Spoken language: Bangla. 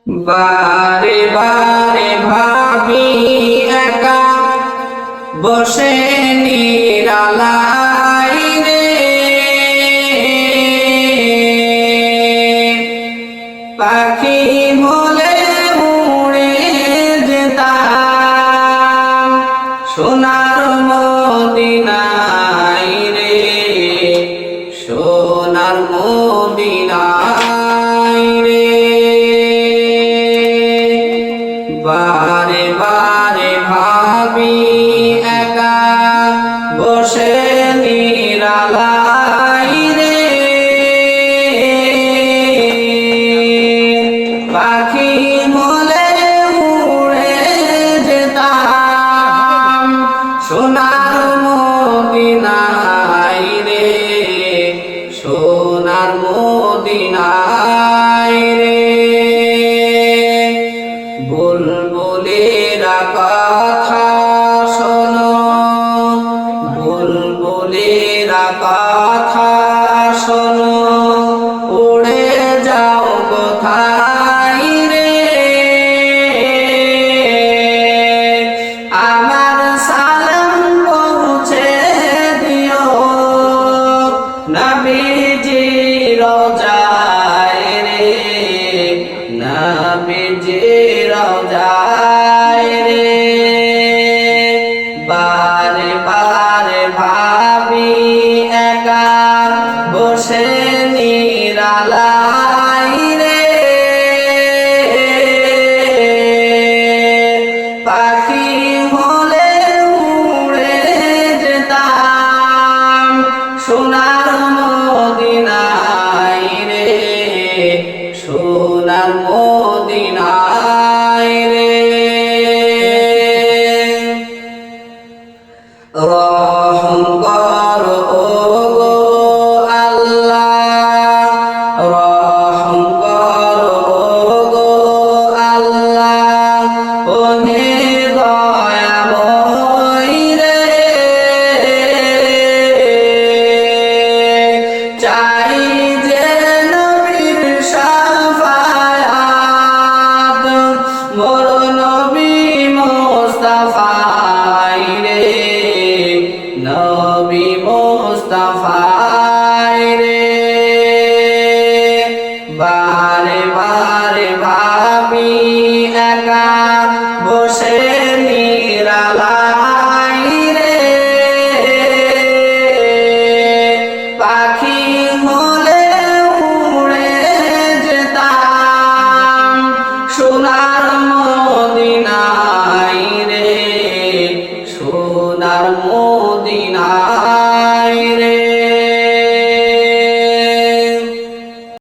বারে বারে ভাবি একা বসে নিরালাই রে, পাখি হলে উড়ে যেতাম সোনার মদিনায় রে, সোনার মদিনায় রে। বারে বারে ভাবি একা বসে নিরালাই রে, পাখি হলে উড়ে যেতাম সোনার মদিনায় রে, সোনার মদিনায় রে। বুলবুলেরা কথা শোনো, বুলবুলেরা কথা শোনো, উড়ে যাও কোথায় রে, আমার সালাম পৌঁছে দিও নবীজি রওজায় রে, নবীজি রওজায় রে। বারে বারে ভাবি একা বসে নিরালাই রে, পাখি হলে উড়ে যেতাম সোনার মদিনায় রে, সোনার মদিনায় রে। রহম করো গো আল্লাহ, রহম করো গো আল্লাহ, ওহে দয়াময় রে, চাই যে নবীর শাফায়াত, মোর নবী মুস্তাফায় রে, নবী মুস্তাফায় রে। বারে বারে ভাবি একা বসে নিরালাই রে, পাখি হলে উড়ে যেতাম সোনার মদিনায় রে, সোনার মদিনায় রে।